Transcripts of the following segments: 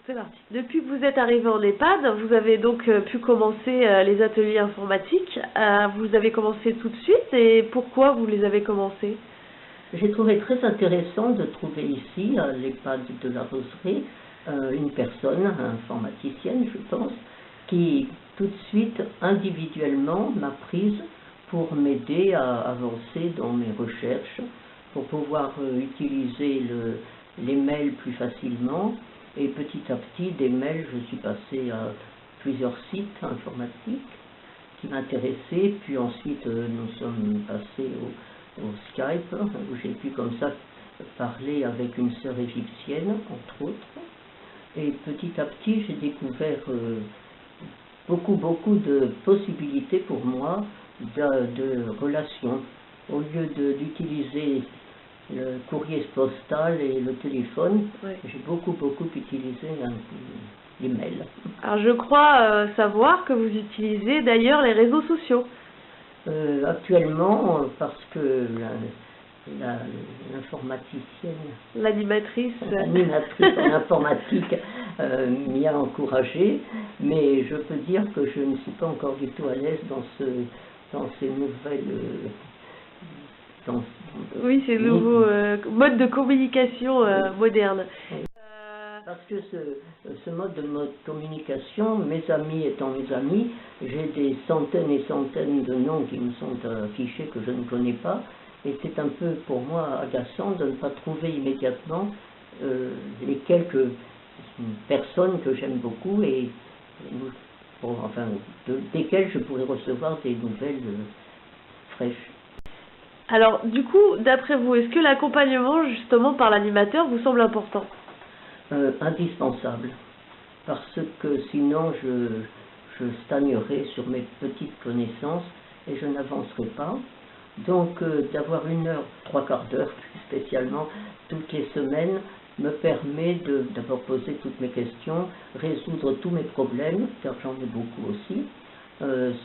C'est parti. Depuis que vous êtes arrivé en EHPAD, vous avez donc pu commencer les ateliers informatiques. Vous avez commencé tout de suite et pourquoi vous les avez commencés? J'ai trouvé très intéressant de trouver ici, à l'EHPAD de la Roseraie, une personne, informaticienne je pense, qui tout de suite, individuellement, m'a prise pour m'aider à avancer dans mes recherches, pour pouvoir utiliser les mails plus facilement. Et petit à petit, des mails, je suis passée à plusieurs sites informatiques qui m'intéressaient. Puis ensuite, nous sommes passés au Skype, où j'ai pu comme ça parler avec une sœur égyptienne, entre autres. Et petit à petit, j'ai découvert beaucoup de possibilités pour moi de relations. Au lieu d'utiliser le courrier postal et le téléphone, ouais. J'ai beaucoup utilisé les mails. Alors je crois savoir que vous utilisez d'ailleurs les réseaux sociaux. Actuellement, parce que l'informaticienne, l'animatrice en informatique m'y a encouragé, mais je peux dire que je ne suis pas encore du tout à l'aise dans ces nouvelles... oui, c'est le nouveau mode de communication moderne. Parce que ce mode de communication, mes amis étant mes amis, j'ai des centaines et centaines de noms qui me sont affichés que je ne connais pas, et c'est un peu pour moi agaçant de ne pas trouver immédiatement les quelques personnes que j'aime beaucoup et desquelles je pourrais recevoir des nouvelles fraîches. Alors, du coup, d'après vous, est-ce que l'accompagnement, justement, par l'animateur vous semble important? Indispensable, parce que sinon je stagnerai sur mes petites connaissances et je n'avancerai pas. Donc, d'avoir 1 heure, 3/4 d'heure, spécialement, toutes les semaines, me permet de d'abord poser toutes mes questions, résoudre tous mes problèmes, car j'en ai beaucoup aussi,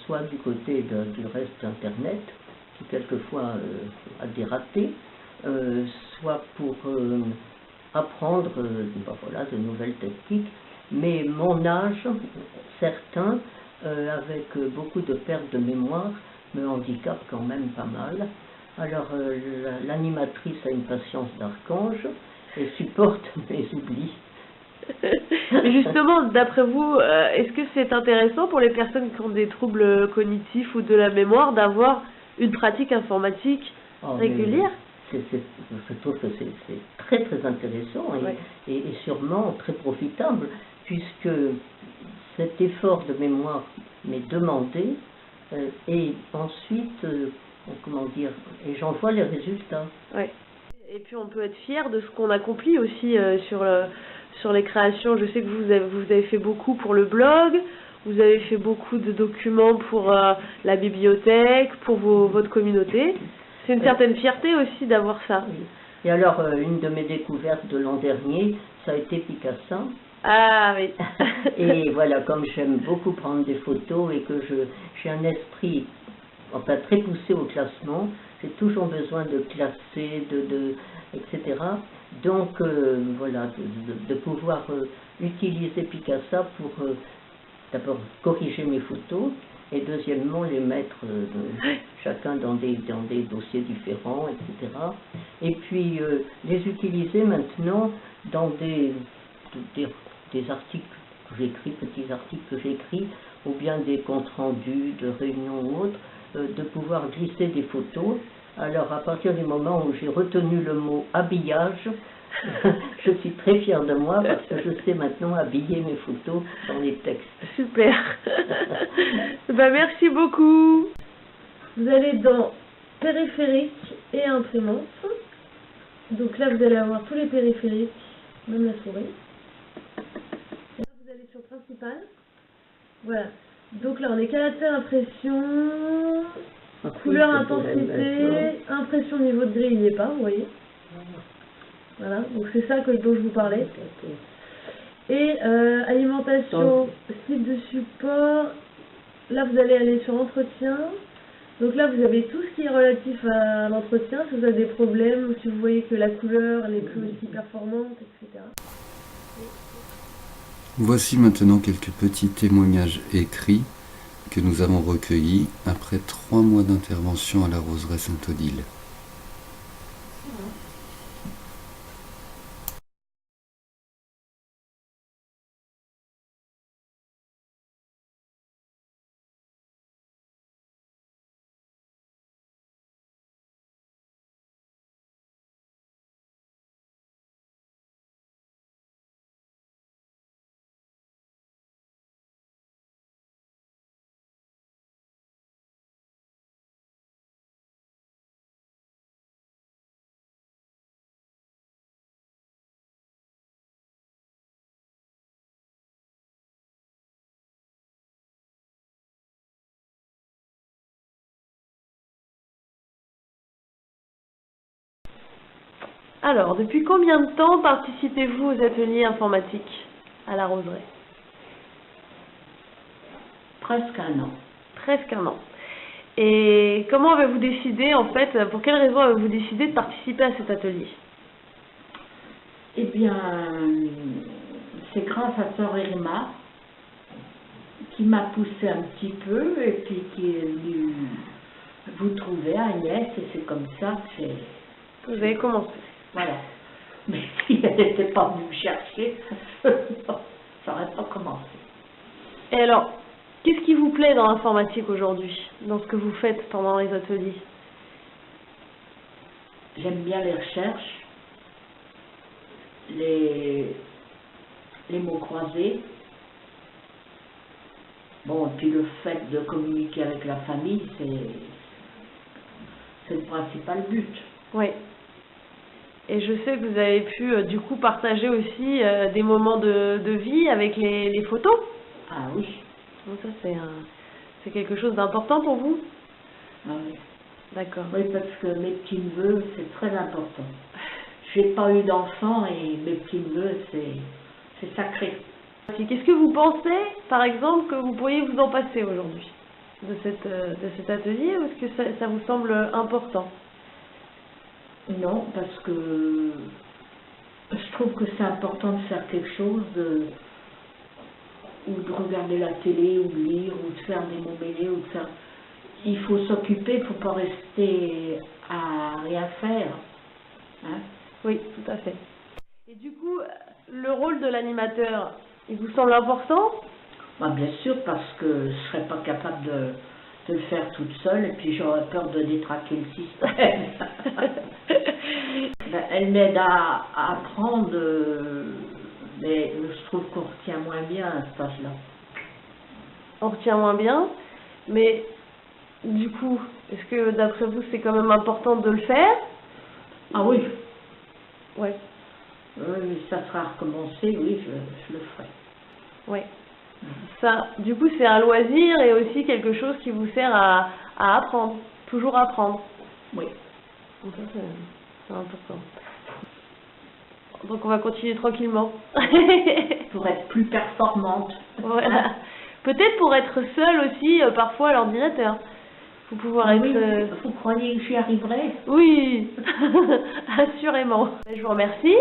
soit du côté du reste Internet, qui quelquefois a des ratés, soit pour apprendre de nouvelles techniques, mais mon âge, certain, avec beaucoup de perte de mémoire, me handicape quand même pas mal. Alors l'animatrice a une patience d'archange et supporte mes oublis. Justement, d'après vous, est-ce que c'est intéressant pour les personnes qui ont des troubles cognitifs ou de la mémoire d'avoir une pratique informatique régulière? Je trouve que c'est très intéressant et sûrement très profitable, puisque cet effort de mémoire m'est demandé et ensuite, comment dire, et j'en vois les résultats. Ouais. Et puis on peut être fier de ce qu'on accomplit aussi sur les créations. Je sais que vous avez fait beaucoup pour le blog, vous avez fait beaucoup de documents pour la bibliothèque, pour votre communauté. C'est une certaine fierté aussi d'avoir ça. Oui. Et alors, une de mes découvertes de l'an dernier, ça a été Picasso. Ah oui. Et voilà, comme j'aime beaucoup prendre des photos et que j'ai un esprit très poussé au classement, j'ai toujours besoin de classer, etc. Donc, voilà, de pouvoir utiliser Picasso pour d'abord corriger mes photos, et deuxièmement les mettre chacun dans des dossiers différents, etc. Et puis les utiliser maintenant dans des articles que j'écris, petits articles que j'écris, ou bien des comptes rendus de réunions ou autres, de pouvoir glisser des photos. Alors à partir du moment où j'ai retenu le mot habillage, je suis très fière de moi parce que je sais maintenant habiller mes photos dans les textes. Super. Merci beaucoup. Vous allez dans périphérique et imprimante. Donc là, vous allez avoir tous les périphériques, même la souris. Et là, vous allez sur principal. Voilà. Donc là, on est caractère, impression, couleur, intensité, impression, niveau de gris, il n'y est pas, vous voyez. Voilà, donc c'est ça dont je vous parlais. Et alimentation, site de support, là vous allez aller sur entretien. Donc là vous avez tout ce qui est relatif à l'entretien, si vous avez des problèmes, ou si vous voyez que la couleur n'est plus aussi performante, etc. Voici maintenant quelques petits témoignages écrits que nous avons recueillis après 3 mois d'intervention à la roseraie Sainte-Odile. Alors, depuis combien de temps participez-vous aux ateliers informatiques à la roseraie? Presque un an. Presque un an. Et comment avez-vous décidé, en fait, pour quelle raison avez-vous décidé de participer à cet atelier? Eh bien, c'est grâce à sœur Irma qui m'a poussé un petit peu et puis qui est venue vous trouver, Agnès, et c'est comme ça que c'est... Vous avez commencé. Voilà. Mais si elle n'était pas venue me chercher, ça n'aurait pas commencé. Et alors, qu'est-ce qui vous plaît dans l'informatique aujourd'hui, dans ce que vous faites pendant les ateliers? J'aime bien les recherches, les mots croisés. Bon, et puis le fait de communiquer avec la famille, c'est le principal but. Oui. Et je sais que vous avez pu, du coup, partager aussi des moments de vie avec les photos. Ah oui. Donc ça, c'est quelque chose d'important pour vous? Ah oui. D'accord. Oui, parce que mes petits-neveux, c'est très important. J'ai pas eu d'enfants et mes petits-neveux, c'est sacré. Qu'est-ce que vous pensez, par exemple, que vous pourriez vous en passer aujourd'hui de cet atelier, ou est-ce que ça vous semble important? Non, parce que je trouve que c'est important de faire quelque chose, ou de regarder la télé, ou de lire, ou de faire des mots mêlés, ou de faire... Il faut s'occuper, il ne faut pas rester à rien faire. Hein? Oui, tout à fait. Et du coup, le rôle de l'animateur, il vous semble important? Bah, bien sûr, parce que je ne serais pas capable de le faire toute seule, et puis j'aurais peur de détraquer le système. Ben, elle m'aide à apprendre, mais je trouve qu'on retient moins bien à cet âge-là. On retient moins bien, mais du coup, est-ce que d'après vous, c'est quand même important de le faire? Ah oui. Oui. Oui, ça sera recommencé, oui, je le ferai. Oui. Ça, du coup, c'est un loisir et aussi quelque chose qui vous sert à apprendre, toujours apprendre. Oui. Donc ça, c'est important. Donc on va continuer tranquillement. Pour être plus performante. Voilà. Peut-être pour être seule aussi, parfois à l'ordinateur. Pour pouvoir être... Oui, vous croyez que j'y arriverai? Oui, assurément. Je vous remercie.